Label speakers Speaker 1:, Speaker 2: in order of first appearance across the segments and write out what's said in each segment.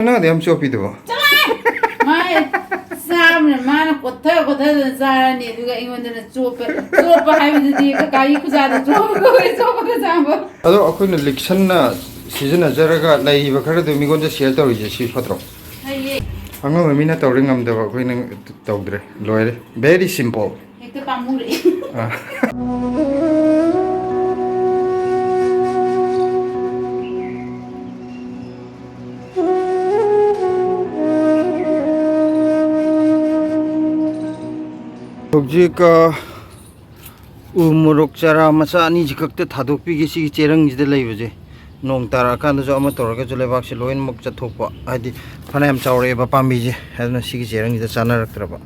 Speaker 1: Nó thì em chụp đi được.
Speaker 2: Mai sao mà nó có thể ra này tụi cái anh nó chụp hay là gì cái cứ ra chụp cái sao mà.
Speaker 1: Ado aku ini election na season aja raga lagi bakar tu minggu tu share tahu je si patro. Angga mami na tahu ringam tu aku ini tahu deh. Loire, very simple.
Speaker 2: Itu pamuri.
Speaker 1: Hujik umuruk cara masa ni jika kita thaduk pi kisi cerang jadi lagi baje. Nong tara kan tu jauh motor ke jule bak siloin muk jatuh pa. Adi, mana yang caure bapa biji. Ada nasi cerang jadi sana rak terapa.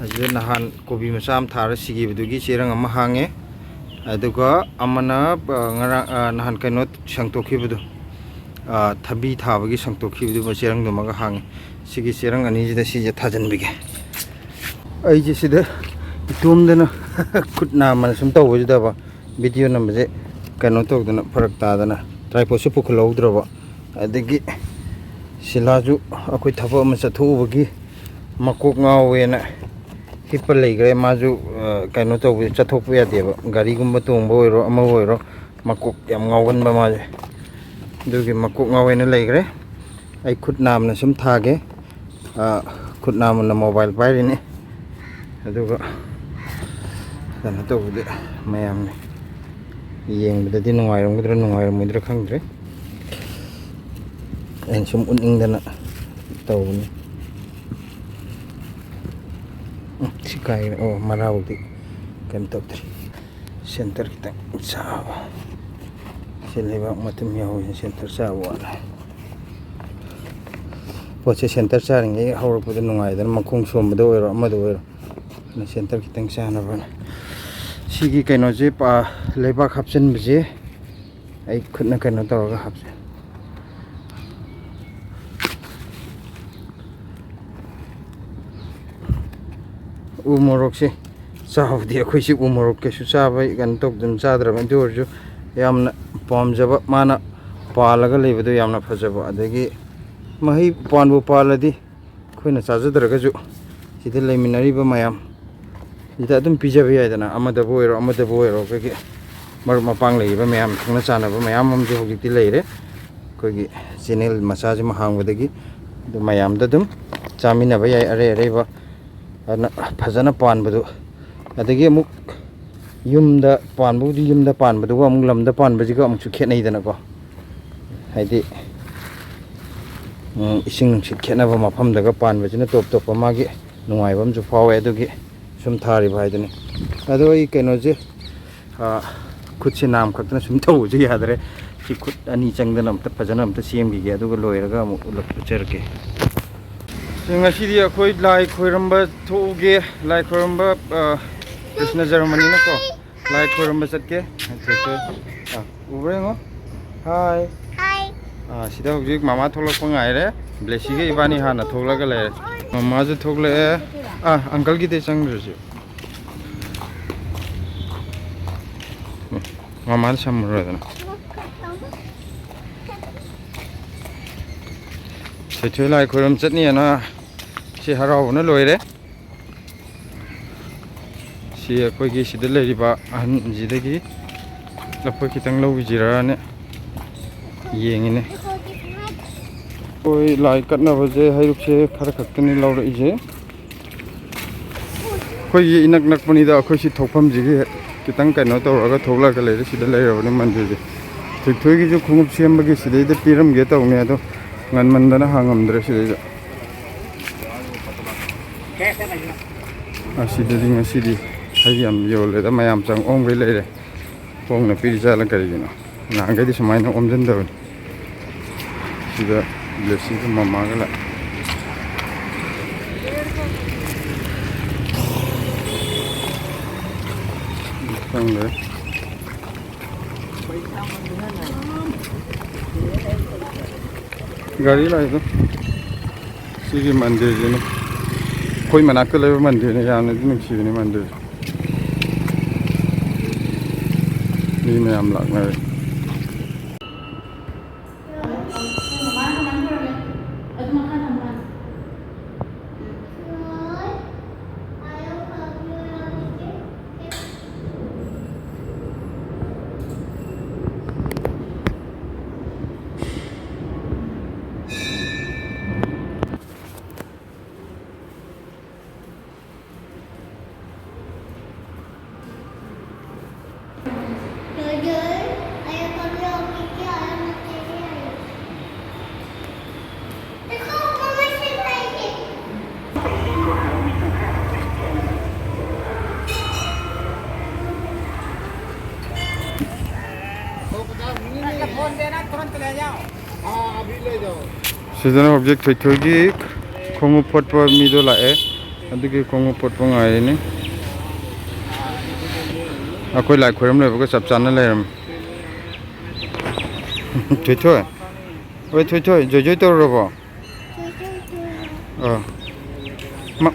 Speaker 1: Jadi nahan kopi masam thara sigi bedugi cerang amma hange. Adu ka amana ngarang nahan kanot sangtoki bedu. Thabi thabagi sangtoki bedu cerang tu maga hange. Sigi cerang ani jadi si jathajan bige. Ai je sida itum dana khutna man sum taw je da ba video number je kano tok dana farak ta dana tripod su puklo udro ba adigi silaju akoi thapa ma chathu bagi makok ngawe na hipal leigre maju kano taw chathok pu ya de ba gari gumba tong bo ro ama bo ro makok yam ngawan ba ma je dugi makok ngawe na leigre ai khutna man sum thage khutna man mobile pai ri ni aduga dana tawde mayam ne yengda di nungairam gudra nungairam mudra khangdre en sum uning dana tawni sikai oh marawdi kan tawtri center kita sa seleba matum yaw center sa wala poche center sa ngi hawr pu nungai dana makung somdo oiro amado oiro na center kita sana bana sigi kaino je pa leba khapchen bje ai khutna kaino taw ga hapse umorok se saw di khoi si umorok ke su sa bai gan tok dum sa dra ban dur ju yamna pom jaba mana palaga lebedo yamna phajaba adagi mahi panbu paladi khoina chajadra ga ju sidhe leminari ba mayam ida dum pija bi aidana amada boiro ke mar mapang lei ba mayam thangna chana ba mayam am je hogiti leire kogi channel massage ma hangwadagi du mayam da dum chamina ba yai are ba ana phajana pan badu adagi amuk yumda pan bu di yumda pan badu amuk lamda pan baji ga amuk khetnai dana ko haidi ising sit khetnaba mafam daga pan bajina top top magi nungai bam ju fawe adugi sum thari bhai dani ado I keno je khut se nam khakna sum tau je yadre si khut ani changdana amta pajana amta sem gi ge aduga loiraga amu ulak pucherke singa sidi akhoi lai khoiramba thoge lai khoiramba krishna germany na ko lai khoiramba chatke ubrengo hi sida hojik mama tholok pangai re blessing ge ibani hana thoklaga le mama je thokle uncle ki de chang re mama sam ro da se thlai khoram chatni na si harau na loire si koi gi sida le riba an ji de gi lapoi kitang lo jira ne yengine koi lai katna baje hairuk se khara khaktani laura ije koi inak nak pani da khoi si thopam ji ge kitang kaino tawraga thokla ka leire sida leirabani mandir ji thoi gi ju khungup sem gi sida de piram ge tawne ado ngan mandana hangamdre sida asida ding asidi hayam yole da mayam chang ong ge leire pong na piri jala kari gino na ga di samai na omjan da sida blessing ko mama gala tangle gari lai to sigi mandir ji ne koi manak le mandir ne ya ne din si ne mandir ni me am lak na Season object thogi khongu potpa mi do lae adugi khongu potpa ngai ni akoi lai khoram le ba chap chan na leram thoi thoi oi thoi thoi joi joi tor ro ba ma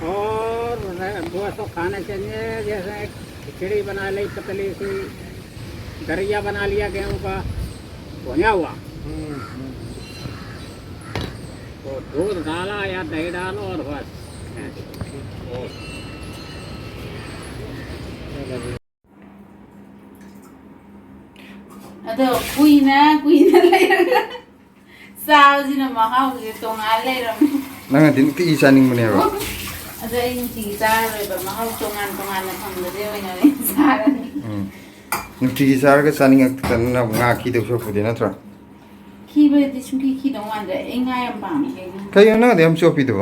Speaker 3: और वो सब खाना चाहिए जैसे खिचड़ी बना ली पतली सी दरिया बना लिया गेहूं का भुना हुआ तो दूध डाला या दही डालो और बस
Speaker 2: अदो कुइना लेरगा साउजिना महाउजी तोंगा लेरम
Speaker 1: nang din ti isaning mo ne ba
Speaker 2: अदो इन ची चारोय बा महाउ तोंगान ना खंगदे ओइना ले Sarni
Speaker 1: nuti sar ga saning ak tan na nga ki de so fu de na tra
Speaker 2: खीबे दि सुंकी खी दong wan de enga yam bang ke
Speaker 1: kai na de am so pi do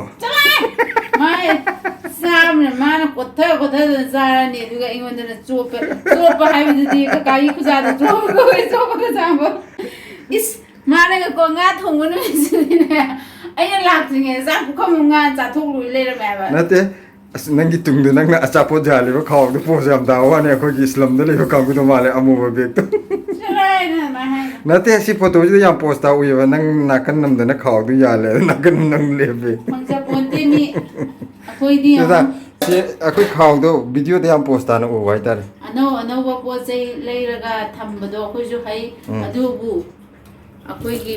Speaker 2: mai sam ne mana kotha zarani duga ingonda chopa haibidi ka kai ku za da chopa ka jambo is mana ga ko nga thong nu sine ai la tringe za ku khom nga za thok lu le ma ba
Speaker 1: na te nang gi tung de nang na acha po ja le ba khaw de po jam da wa ne ko gi islam de le ko kam ko ma le amu ba bek to
Speaker 2: Right, na hai.
Speaker 1: na te si photo ji yang post ta u ye nang na kan nam de na khaw du ya le na kan nang le be
Speaker 2: Mang sa ponte ni akoi di
Speaker 1: da si akoi khaw do video de yang post ta na u wai tar
Speaker 2: ano ba po sei leiraga thambado akoi ju hai adu bu akoi gi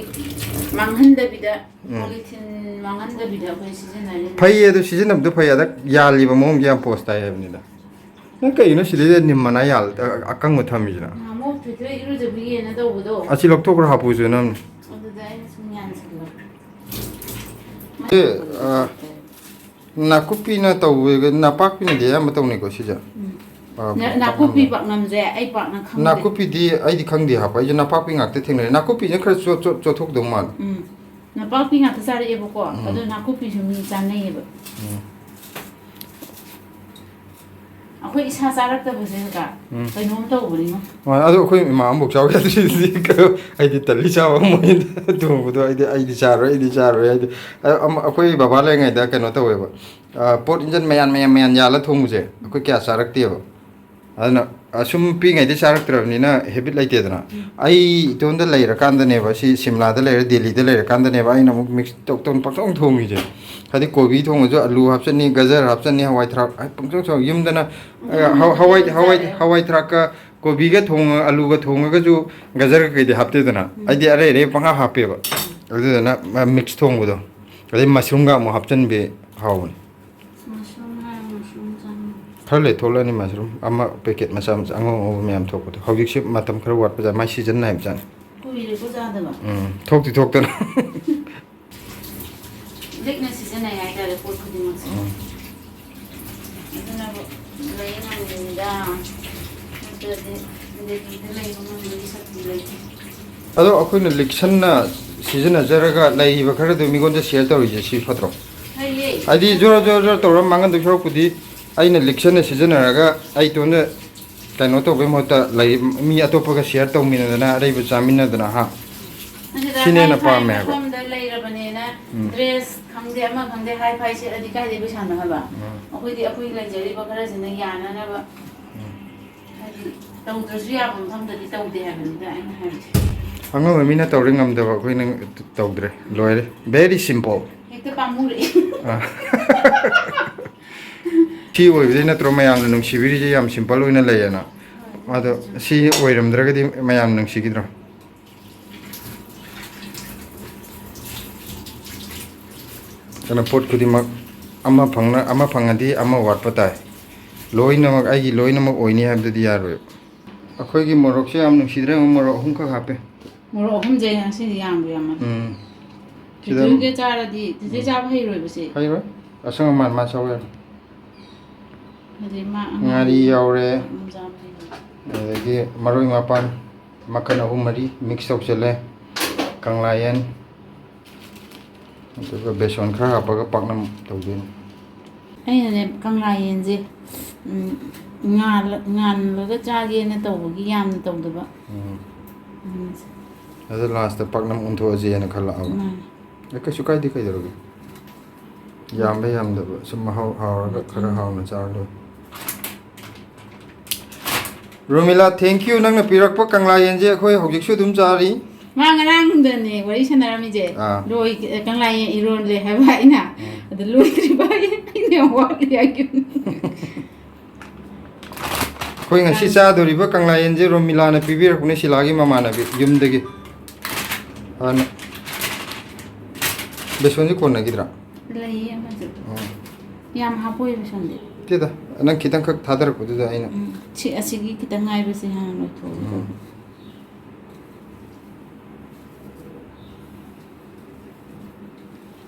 Speaker 2: manghanda bida polythene manghanda bida akoi season
Speaker 1: phai ye do season of do phai da ya li ba mom yang post ta ye ni da na kai no si le ni mana ya akang mo thami na
Speaker 2: mo thwe iru je bi na do bu do
Speaker 1: achi lok to ko ha pu ju nam
Speaker 2: adu da ai sumyan silo
Speaker 1: na kupi na tau na pak pi na dia ma tau ni ko si ja
Speaker 2: na kupi pak nam je ai pak na khang
Speaker 1: na kupi di ai di khang di ha pa na pak pi ngak te theng na kupi je khar cho thok do mal
Speaker 2: na pak pi nga ta sare e ko adu na kupi ju mi chan nei ba akoi isa sarak ta bu se ka kai nom to bu ni ma
Speaker 1: ma ado khoi ma am bok chaw ya di ka ai di tali chaw mo ni tu bu do ai di char ai di akoi baba le ngai da ka no to we ba pot injan mayan ya la thong je akoi kya sarak te ba adna asum pi ngai di sarak tra ni na habit lai te da ai ton da lai ra kan da ne ba si simla da lai ra delhi da lai ra kan da ne ba ai na muk mix tok ton pak song thong ni je khadi kobi thong jo alu hap chani gajar hap chani hawai thrak ai pang chong yum da na hawai thrak ka kobi ga thong alu ga thong ga ju gajar ka kai de hap te da na ai di are re pang ha pe ba adu da na mix thong bu do ai mushroom ga mo hap chan be haw khale thola ni mushroom ama packet masam ango myam thok bu hawik ship matam khar wat pa mai season na chan
Speaker 2: ko ire ko ja da ba
Speaker 1: thok ti thok ta na
Speaker 2: dekna season ai ai da report ko di ma se aduna lai na ni da de lai ko ma ni sa ti lai
Speaker 1: ado akoina election na season ajaraga lai ba khara do mi gon ja share tori je si phatro
Speaker 2: hai ye
Speaker 1: adi jora tor mangan do shor pudi aina election na season araga ai to na kaino to be mota lai mi atopa ga share to mi na na rei ba chamin na na ha sine na pa me ba
Speaker 2: kom da lai ra bane na dress khangde ama khangde hai phai se adi kai de be san na ba akoi di akoi lai jari ba khara sina ya na ba tau dra su ya bam tham da di tau de ha ba da ai na ha
Speaker 1: anga mi na tawring am da ba koi nang tawdre loire very simple
Speaker 2: hekta pamure
Speaker 1: si oi bi na tro mayam na nung sibiri je yam simple oina lai na ado si oiram dra ga di mayam nung sigidra kana pot kudimak ama phangadi ama wat patai loinamak ai gi loinamak oini habdi yaroi akhoi gi morok se am nusidre morok hum kha hape
Speaker 2: moro hum je na si yam yam tu ge chara di je ja bhai roi ba se
Speaker 1: hai ro asang man ma sawe
Speaker 2: ade ma
Speaker 1: ngari yaure
Speaker 2: ja bhai
Speaker 1: adagi maroi mapan makan ahum mari mix tok chale kanglayan aduga beson khra hapaga paknam tawbin
Speaker 2: ai ne kangla yen je ngan laga cha ge na taw gi yam taw da ba
Speaker 1: ꯑꯗ last ꯄꯥꯛꯅꯝ ꯑꯣꯟꯊꯣꯛꯑꯁꯦꯅ ꯈꯜꯂꯛꯑꯕ ꯀꯩꯁꯨ ꯀꯥꯏꯗꯦ ꯀꯩꯗꯧꯔꯒꯦ ꯌꯥꯝꯕ ꯌꯥꯝꯗꯕ ꯁꯨꯝ ꯃꯍꯥꯎ ꯍꯥꯎꯔꯒ ꯈꯔ ꯍꯥꯎꯅ ꯆꯥꯔ ꯔꯣꯃꯤꯂꯥ ꯊꯦꯡꯛ ꯌꯨ ꯅꯪꯅ ꯄꯤꯔꯛꯄ ꯀꯪꯂꯥ ꯌꯦꯟꯁꯦ ꯑꯩꯈꯣꯏ ꯍꯧꯖꯤꯛꯁꯨ ꯑꯗꯨꯝ ꯆꯥꯔꯤ
Speaker 2: ꯃꯥ ꯉꯔꯥꯡꯗꯅꯦ ꯋꯥꯔꯤ ꯁꯥꯟꯅꯔꯝꯃꯤꯁꯦ ꯂꯣꯏ ꯀꯪꯂꯥ ꯌꯦꯟ ꯏꯔꯣꯜꯂꯦ ꯍꯥꯏꯕ ꯑꯩꯅ ꯑꯗ ꯂꯣꯏꯗ꯭ꯔꯤꯕ ꯑꯩꯅ ꯌꯥꯝ ꯋꯥꯠꯂꯤ ꯍꯥꯏꯈꯤꯕꯅꯤ
Speaker 1: ꯑꯩꯈꯣꯏ ꯉꯁꯤ ꯆꯥꯗꯣꯔꯤꯕ ꯀꯪꯂꯥ ꯌꯦꯟꯁꯦ ꯔꯣꯃꯤꯂꯥꯅ ꯄꯤꯕꯤꯔꯛꯄꯅꯦ ꯁꯤꯂꯥꯒꯤ ꯃꯃꯥꯟꯅꯕꯤ ꯌꯨꯝꯗꯒꯤ ꯍꯥꯟꯅ ꯕꯦꯁꯣꯟꯁꯤ ꯀꯣꯟꯅꯈꯤꯗ꯭ꯔꯥ
Speaker 2: ꯂꯩꯌꯦ ꯑꯃꯁꯨ ꯌꯥꯝ ꯍꯥꯞꯄꯣꯏ ꯕꯦꯁꯣꯟꯗꯤ
Speaker 1: ꯅꯠꯇꯦꯗ ꯅꯪ ꯈꯤꯇꯪꯈꯛ ꯊꯥꯗꯔꯛꯄꯗꯨꯗ ꯑꯩꯅ
Speaker 2: ꯁꯤ ꯑꯁꯤꯒꯤ ꯈꯤꯇꯪ ꯉꯥꯏꯕꯁꯦ ꯍꯥꯟꯅ ꯂꯣꯏꯊꯣꯛꯑꯒ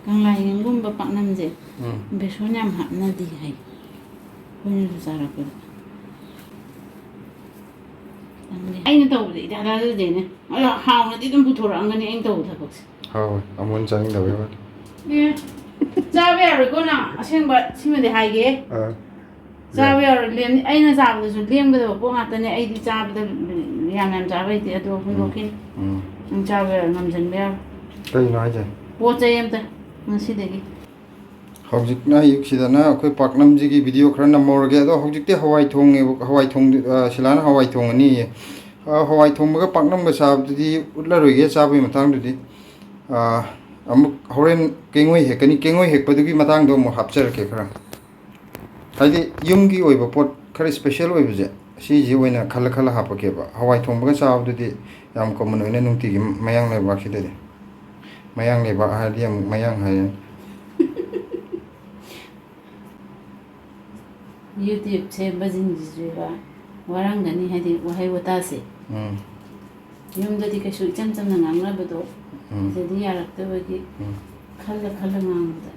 Speaker 2: ꯀꯪꯂꯥ ꯌꯦꯟꯒꯨꯝꯕ ꯄꯥꯛꯅꯝꯁꯦ ꯕꯦꯁꯣꯟ ꯌꯥꯝ ꯍꯥꯞꯅꯗꯦ ꯍꯥꯏ ꯑꯩꯈꯣꯏꯅꯁꯨ ꯆꯥꯔꯛꯄꯗ ꯑꯩꯅ ꯇꯧꯕꯗ ꯏꯊꯥ ꯊꯥꯖꯗꯦꯅꯦ ꯑꯗꯣ ꯍꯥꯎꯅꯗꯤ ꯑꯗꯨꯝ ꯄꯨꯊꯣꯔꯛꯑꯝꯒꯅꯤ ꯑꯩꯅ ꯇꯧꯕ ꯊꯕꯛꯁꯦ
Speaker 1: ꯍꯥꯎꯋꯦ ꯑꯃꯣꯟ ꯆꯥꯅꯤꯡꯗꯕꯩ ꯋꯥꯅꯤ
Speaker 2: ꯆꯥꯕ ꯌꯥꯔꯣꯏꯀꯣ ꯅꯪ ꯑꯁꯦꯡꯕ ꯁꯤꯃꯗꯤ ꯍꯥꯏꯒꯦ ꯆꯥꯕ ꯌꯥꯔꯣꯏ ꯑꯩꯅ ꯆꯥꯕꯗꯁꯨ ꯂꯦꯝꯒꯗꯕ ꯄꯣꯠ ꯉꯥꯛꯇꯅꯦ ꯑꯩꯗꯤ ꯆꯥꯕꯗ ꯌꯥꯝ ꯆꯥꯕ ꯍꯩꯇꯦ ꯑꯗꯣ ꯍꯨꯟꯗꯣꯛꯈꯤꯅꯤ ꯅꯪ ꯆꯥꯕ ꯌꯥꯔꯣꯏ ꯉꯝꯁꯤꯟꯕ ꯌꯥꯔꯣꯏ
Speaker 1: ꯀꯩꯅꯣ ꯍꯥꯏꯁꯦ
Speaker 2: ꯄꯣꯠ ꯆꯩ ꯑꯝꯇ ꯉꯁꯤꯗꯒꯤ
Speaker 1: ꯍꯧꯖꯤꯛꯅ ꯑꯌꯨꯛꯁꯤꯗꯅ ꯑꯩꯈꯣꯏ ꯄꯥꯛꯅꯝꯁꯤꯒꯤ ꯚꯤꯗꯤꯑꯣ ꯈꯔ ꯅꯝꯍꯧꯔꯒꯦ ꯑꯗꯣ ꯍꯧꯖꯤꯛꯇꯤ ꯍꯋꯥꯏ ꯊꯣꯡꯉꯦꯕ ꯍꯋꯥꯏ ꯁꯤꯂꯥꯅ ꯍꯋꯥꯏ ꯊꯣꯡꯉꯅꯤꯌꯦ ꯍꯋꯥꯏ ꯊꯣꯡꯕꯒ ꯄꯥꯛꯅꯝꯒ ꯆꯥꯕꯗꯨꯗꯤ ꯎꯠꯂꯔꯣꯏꯒꯦ ꯆꯥꯕꯒꯤ ꯃꯇꯥꯡꯗꯨꯗꯤ ꯑꯃꯨꯛ ꯍꯣꯔꯦꯟ ꯀꯦꯡꯉꯣꯏ ꯍꯦꯛꯀꯅꯤ ꯀꯦꯡꯉꯣꯏ ꯍꯦꯛꯄꯗꯨꯒꯤ ꯃꯇꯥꯡꯗꯣ ꯑꯃꯨꯛ ꯍꯥꯞꯆꯔꯛꯀꯦ ꯈꯔ ꯍꯥꯏꯗꯤ ꯌꯨꯝꯒꯤ ꯑꯣꯏꯕ ꯄꯣꯠ ꯈꯔ ꯏꯁꯄꯦꯁꯦꯜ ꯑꯣꯏꯕꯁꯦ ꯁꯤꯁꯤ ꯑꯣꯏꯅ ꯈꯜꯂ ꯈꯜꯂ ꯍꯥꯞꯄꯛꯀꯦꯕ ꯍꯋꯥꯏ ꯊꯣꯡꯕꯒ ꯆꯥꯕꯗꯨꯗꯤ ꯌꯥꯝ ꯀꯣꯃꯟ ꯑꯣꯏꯅ ꯅꯨꯡꯇꯤꯒꯤ ꯃꯌꯥꯡ ꯂꯩꯕꯥꯛꯁꯤꯗꯗꯤ ꯃꯌꯥꯡ ꯂꯩꯕꯥꯛ ꯍꯥꯏꯔꯗꯤ ꯑꯃꯨꯛ ꯃꯌꯥꯡ ꯍꯥꯏꯔꯅꯤ
Speaker 2: ꯌꯨꯇ꯭ꯌꯨꯕ ꯁꯦꯝꯕꯁꯤꯡꯁꯤꯁꯨ ꯋꯥꯔꯝꯒꯅꯤ ꯍꯥꯏꯗꯤ ꯋꯥꯍꯩ ꯋꯥꯇꯥꯁꯦ ꯌꯨꯝꯗꯗꯤ ꯀꯩꯁꯨ ꯏꯆꯝ ꯆꯝꯅ ꯉꯥꯡꯅꯕꯗꯣ ꯁꯤꯗꯗꯤ ꯌꯥꯔꯛꯇꯕꯒꯤ ꯈꯜꯂ ꯈꯜꯂ ꯉꯥꯡꯕꯗ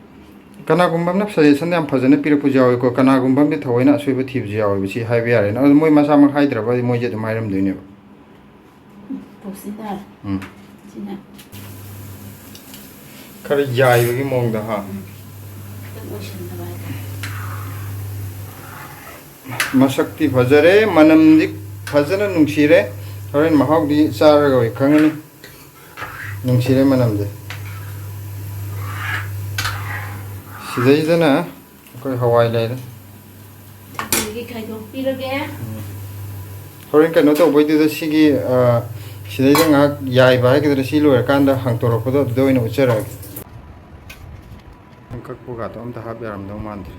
Speaker 1: ꯀꯅꯥꯒꯨꯝꯕ ꯑꯃꯅ ꯁꯖꯦꯁꯟ ꯌꯥꯝ ꯐꯖꯅ ꯄꯤꯔꯛꯄꯁꯨ ꯌꯥꯎꯋꯦꯀꯣ ꯀꯅꯥꯒꯨꯝꯕ ꯑꯃꯗꯤ ꯊꯑꯣꯏꯅ ꯑꯁꯣꯏꯕ ꯊꯤꯕꯁꯨ ꯌꯥꯎꯋꯦꯕ ꯁꯤ ꯍꯥꯏꯕ ꯌꯥꯔꯦꯅ ꯑꯗꯨ ꯃꯣꯏ ꯃꯁꯥꯃꯛ ꯍꯥꯏꯗ꯭ꯔꯕꯗꯤ ꯃꯣꯏꯁꯦ ꯑꯗꯨꯝ ꯍꯥꯏꯔꯝꯗꯣꯏꯅꯦꯕ
Speaker 2: ꯇꯧꯁꯤ ꯇꯥꯔꯦ ꯁꯤꯅ
Speaker 1: ꯈꯔ ꯌꯥꯏꯕꯒꯤ ꯃꯑꯣꯡꯗ ꯍꯥ
Speaker 2: ꯑꯣꯏꯁꯟꯅꯕ ꯍꯥꯏꯇꯥꯔꯦ
Speaker 1: ꯃꯁꯛꯇꯤ ꯐꯖꯔꯦ ꯃꯅꯝꯗꯤ ꯐꯖꯅ ꯅꯨꯡꯁꯤꯔꯦ ꯍꯣꯔꯦꯟ ꯃꯍꯥꯎꯗꯤ ꯆꯥꯔꯒ ꯑꯣꯏ ꯈꯪꯒꯅꯤ ꯅꯨꯡꯁꯤꯔꯦ ꯃꯅꯝꯗꯤ ꯁꯤꯗꯩꯗꯅ ꯑꯩꯈꯣꯏ ꯍꯋꯥꯏ ꯂꯩꯔꯦ
Speaker 2: ꯑꯗꯒꯤ ꯈꯥꯏꯗꯣꯛꯄꯤꯔꯒꯦ
Speaker 1: ꯍꯣꯔꯦꯟ ꯀꯩꯅꯣ ꯇꯧꯕꯩꯗꯨꯗ ꯁꯤꯒꯤ ꯁꯤꯗꯩꯗ ꯉꯥꯏꯍꯥꯛ ꯌꯥꯏꯕ ꯍꯥꯏꯒꯗ꯭ꯔꯥ ꯁꯤ ꯂꯣꯏꯔꯀꯥꯟꯗ ꯍꯥꯡꯇꯣꯔꯛꯄꯗꯣ ꯑꯗꯨꯗ ꯑꯣꯏꯅ ꯎꯠꯆꯔꯛꯑꯒꯦ ꯀꯛꯄꯒꯥꯗꯣ ꯑꯝꯇ ꯍꯥꯞ ꯌꯥꯔꯝꯗꯧ ꯃꯥꯟꯗ꯭ꯔꯦ